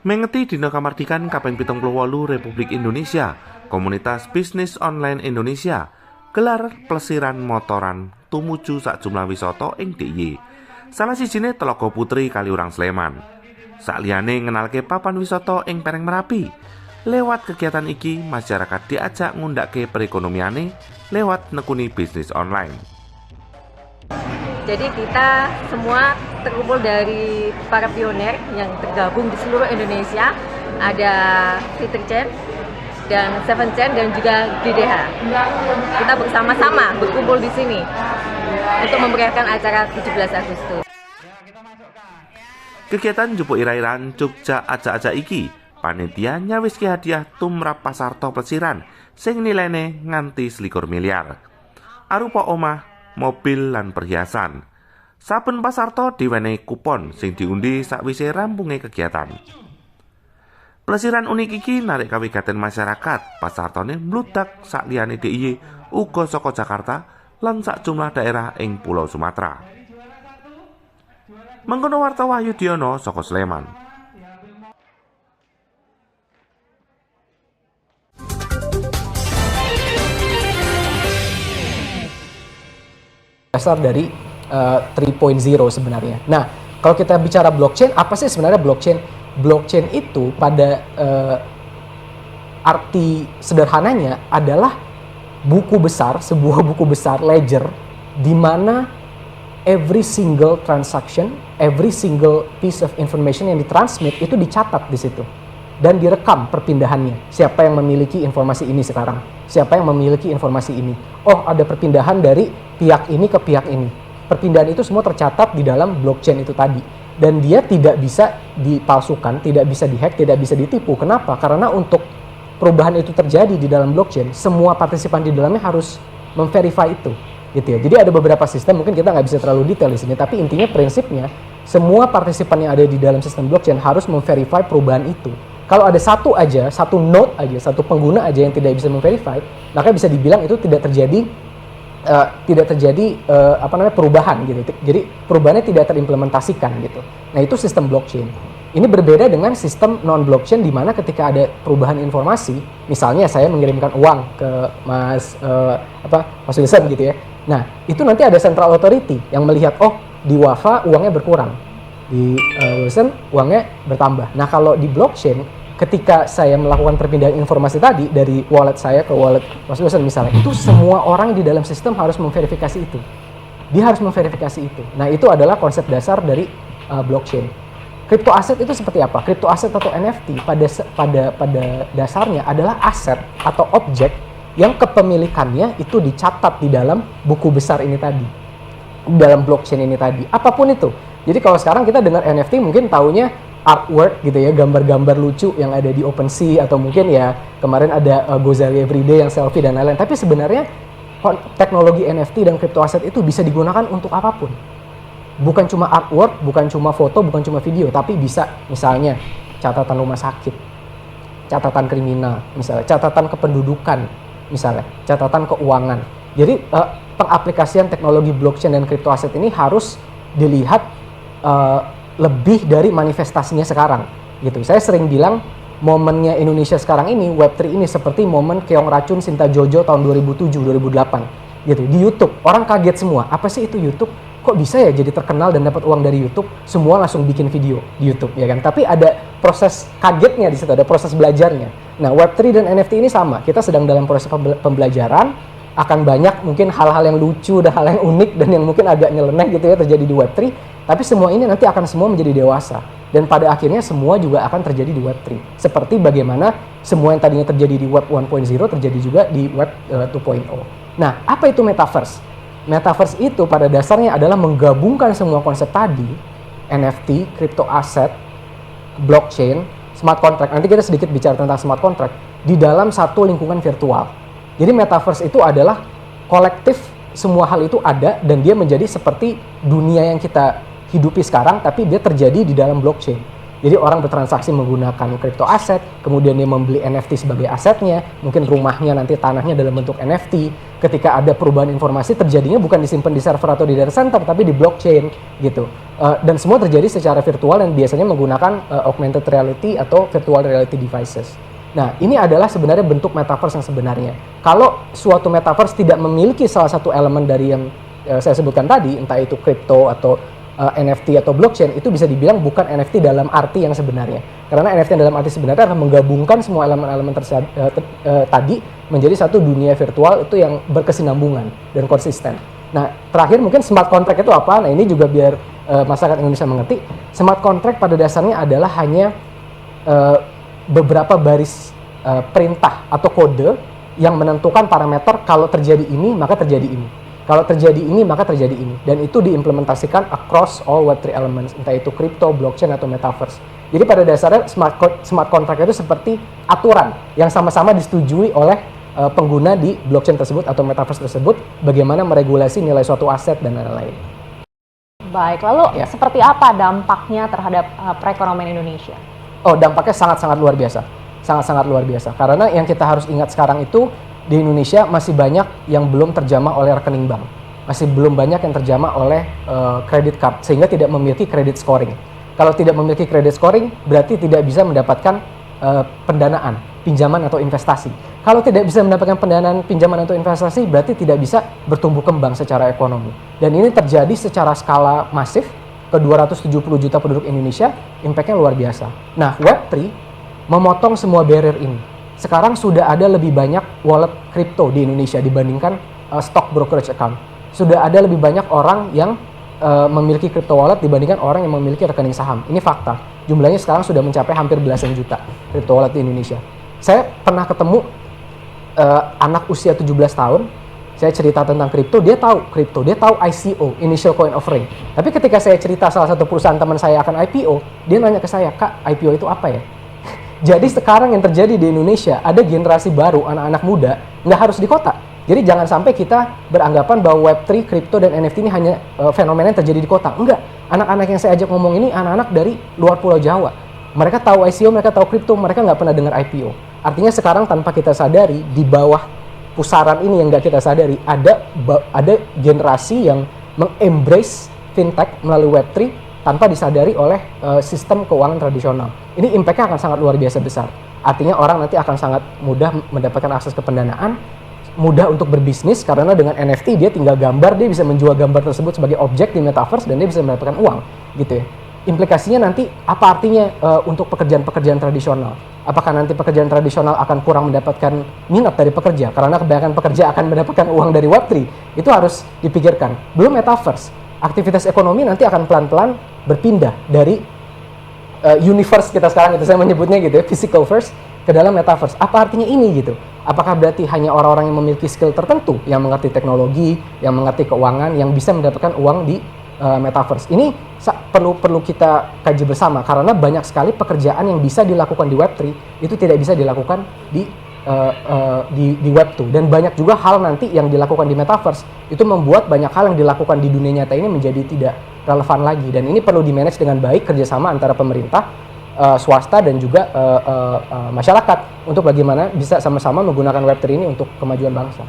Mengeti dina kamardikan kaping 78 Republik Indonesia, komunitas bisnis online Indonesia gelar plesiran motoran tumuju sakjumlah wisata ing DIY. Salah sijine Telaga Putri Kaliurang Sleman. Sakliyane ngenalke papan wisata ing Pereng Merapi. Lewat kegiatan iki, masyarakat diajak ngundake perekonomiane lewat nekuni bisnis online. Jadi kita semua terkumpul dari para pioner yang tergabung di seluruh Indonesia. Ada Fitricen dan Seven Chain dan juga GDH. Kita bersama-sama berkumpul di sini untuk memeriahkan acara 17 Agustus. Kegiatan jupuk irairan Jogja aja-aja iki, panitia nyawiske hadiah tumrap pasarta plesiran sing nilene nganti 21 miliar. Arupa omah, mobil lan perhiasan. Saben pasarta diwenehi kupon sing diundi sakwise rampunge kegiatan. Plesiran unik iki narik kawigaten masyarakat. Pasartane mludak sakliyane DIY uga saka Jakarta lan sakjumlah daerah ing Pulau Sumatera. Mengkono warta Wahyu Diono saka Sleman. Dasar dari 3.0 sebenarnya. Nah, kalau kita bicara blockchain, apa sih sebenarnya blockchain? Blockchain itu pada arti sederhananya adalah buku besar, sebuah buku besar ledger, di mana every single transaction, every single piece of information yang ditransmit itu dicatat di situ dan direkam perpindahannya. Siapa yang memiliki informasi ini sekarang? Siapa yang memiliki informasi ini? Oh, ada perpindahan dari pihak ini ke pihak ini. Perpindahan itu semua tercatat di dalam blockchain itu tadi. Dan dia tidak bisa dipalsukan, tidak bisa dihack, tidak bisa ditipu. Kenapa? Karena untuk perubahan itu terjadi di dalam blockchain, semua partisipan di dalamnya harus memverify itu. Gitu ya. Jadi ada beberapa sistem, mungkin kita nggak bisa terlalu detail di sini, tapi intinya prinsipnya, semua partisipan yang ada di dalam sistem blockchain harus memverify perubahan itu. Kalau ada satu node aja, satu pengguna aja yang tidak bisa memverify, maka bisa dibilang itu tidak terjadi perubahan gitu. Jadi perubahannya tidak terimplementasikan gitu. Nah, itu sistem blockchain. Ini berbeda dengan sistem non blockchain di mana ketika ada perubahan informasi, misalnya saya mengirimkan uang ke Mas Wilson gitu ya. Nah, itu nanti ada central authority yang melihat, oh, di Wafa uangnya berkurang, di Wilson uangnya bertambah. Nah, kalau di blockchain, ketika saya melakukan perpindahan informasi tadi dari wallet saya ke wallet Mas Wilson misalnya, itu semua orang di dalam sistem harus memverifikasi itu. Dia harus memverifikasi itu. Nah, itu adalah konsep dasar dari blockchain. Crypto aset itu seperti apa? Crypto aset atau NFT pada dasarnya adalah aset atau objek yang kepemilikannya itu dicatat di dalam buku besar ini tadi, dalam blockchain ini tadi. Apapun itu. Jadi kalau sekarang kita dengar NFT mungkin taunya artwork gitu ya, gambar-gambar lucu yang ada di OpenSea, atau mungkin ya kemarin ada Gozali Everyday yang selfie dan lain-lain. Tapi sebenarnya teknologi NFT dan crypto asset itu bisa digunakan untuk apapun. Bukan cuma artwork, bukan cuma foto, bukan cuma video, tapi bisa misalnya catatan rumah sakit, catatan kriminal, misalnya catatan kependudukan, misalnya catatan keuangan. Jadi pengaplikasian teknologi blockchain dan crypto asset ini harus dilihat lebih dari manifestasinya sekarang gitu. Saya sering bilang momennya Indonesia sekarang ini, Web3 ini seperti momen Keong Racun Sinta Jojo tahun 2007-2008 gitu. Di YouTube orang kaget semua, apa sih itu YouTube? Kok bisa ya jadi terkenal dan dapat uang dari YouTube? Semua langsung bikin video di YouTube ya kan. Tapi ada proses kagetnya di situ, ada proses belajarnya. Nah, Web3 dan NFT ini sama. Kita sedang dalam proses pembelajaran, akan banyak mungkin hal-hal yang lucu dan hal yang unik dan yang mungkin agak nyeleneh gitu ya terjadi di Web3. Tapi semua ini nanti akan semua menjadi dewasa. Dan pada akhirnya semua juga akan terjadi di Web3. Seperti bagaimana semua yang tadinya terjadi di Web 1.0 terjadi juga di Web 2.0. Nah, apa itu Metaverse? Metaverse itu pada dasarnya adalah menggabungkan semua konsep tadi, NFT, crypto asset, blockchain, smart contract. Nanti kita sedikit bicara tentang smart contract di dalam satu lingkungan virtual. Jadi Metaverse itu adalah kolektif, semua hal itu ada dan dia menjadi seperti dunia yang kita hidupi sekarang, tapi dia terjadi di dalam blockchain. Jadi orang bertransaksi menggunakan crypto aset, kemudian dia membeli NFT sebagai asetnya, mungkin rumahnya nanti tanahnya dalam bentuk NFT. Ketika ada perubahan informasi terjadinya bukan disimpan di server atau di data center, tapi di blockchain gitu. Dan semua terjadi secara virtual dan biasanya menggunakan augmented reality atau virtual reality devices. Nah, ini adalah sebenarnya bentuk metaverse yang sebenarnya. Kalau suatu metaverse tidak memiliki salah satu elemen dari yang saya sebutkan tadi, entah itu crypto atau NFT atau blockchain, itu bisa dibilang bukan NFT dalam arti yang sebenarnya. Karena NFT dalam arti sebenarnya akan menggabungkan semua elemen-elemen tadi menjadi satu dunia virtual itu yang berkesinambungan dan konsisten. Nah, terakhir mungkin smart contract itu apa? Nah, ini juga biar masyarakat Indonesia mengerti. Smart contract pada dasarnya adalah hanya beberapa baris perintah atau kode yang menentukan parameter kalau terjadi ini maka terjadi ini. Kalau terjadi ini, maka terjadi ini. Dan itu diimplementasikan across all Web3 elements, entah itu crypto, blockchain, atau metaverse. Jadi pada dasarnya smart contract itu seperti aturan yang sama-sama disetujui oleh pengguna di blockchain tersebut atau metaverse tersebut, bagaimana meregulasi nilai suatu aset dan lain-lain. Baik, lalu seperti apa dampaknya terhadap perekonomian Indonesia? Oh, dampaknya sangat-sangat luar biasa. Sangat-sangat luar biasa. Karena yang kita harus ingat sekarang itu, di Indonesia masih banyak yang belum terjamah oleh rekening bank, masih belum banyak yang terjamah oleh credit card, sehingga tidak memiliki credit scoring. Kalau tidak memiliki credit scoring, berarti tidak bisa mendapatkan pendanaan, pinjaman atau investasi. Kalau tidak bisa mendapatkan pendanaan, pinjaman atau investasi, berarti tidak bisa bertumbuh kembang secara ekonomi. Dan ini terjadi secara skala masif ke 270 juta penduduk Indonesia, impact-nya luar biasa. Nah, Web3 memotong semua barrier ini. Sekarang sudah ada lebih banyak wallet kripto di Indonesia dibandingkan stock brokerage account. Sudah ada lebih banyak orang yang memiliki crypto wallet dibandingkan orang yang memiliki rekening saham. Ini fakta. Jumlahnya sekarang sudah mencapai hampir belasan juta crypto wallet di Indonesia. Saya pernah ketemu anak usia 17 tahun. Saya cerita tentang kripto, dia tahu ICO, Initial Coin Offering. Tapi ketika saya cerita salah satu perusahaan teman saya akan IPO, dia nanya ke saya, "Kak, IPO itu apa ya?" Jadi sekarang yang terjadi di Indonesia, ada generasi baru, anak-anak muda, nggak harus di kota. Jadi jangan sampai kita beranggapan bahwa Web3, kripto, dan NFT ini hanya fenomena yang terjadi di kota. Enggak. Anak-anak yang saya ajak ngomong ini, anak-anak dari luar Pulau Jawa. Mereka tahu ICO, mereka tahu kripto, mereka nggak pernah dengar IPO. Artinya sekarang tanpa kita sadari, di bawah pusaran ini yang nggak kita sadari, ada generasi yang mengembrace fintech melalui Web3, tanpa disadari oleh sistem keuangan tradisional. Ini impact-nya akan sangat luar biasa besar. Artinya orang nanti akan sangat mudah mendapatkan akses ke pendanaan, mudah untuk berbisnis, karena dengan NFT dia tinggal gambar, dia bisa menjual gambar tersebut sebagai objek di metaverse dan dia bisa mendapatkan uang, gitu ya. Implikasinya nanti apa artinya untuk pekerjaan-pekerjaan tradisional? Apakah nanti pekerjaan tradisional akan kurang mendapatkan minat dari pekerja karena kebanyakan pekerja akan mendapatkan uang dari Web3? Itu harus dipikirkan. Belum metaverse. Aktivitas ekonomi nanti akan pelan-pelan berpindah dari universe kita sekarang itu saya menyebutnya gitu ya, physical first ke dalam metaverse. Apa artinya ini gitu? Apakah berarti hanya orang-orang yang memiliki skill tertentu, yang mengerti teknologi, yang mengerti keuangan, yang bisa mendapatkan uang di metaverse? Ini perlu kita kaji bersama karena banyak sekali pekerjaan yang bisa dilakukan di Web3 itu tidak bisa dilakukan di Web2, dan banyak juga hal nanti yang dilakukan di metaverse itu membuat banyak hal yang dilakukan di dunia nyata ini menjadi tidak relevan lagi, dan ini perlu di-manage dengan baik kerjasama antara pemerintah, swasta dan juga masyarakat untuk bagaimana bisa sama-sama menggunakan Web3 ini untuk kemajuan bangsa.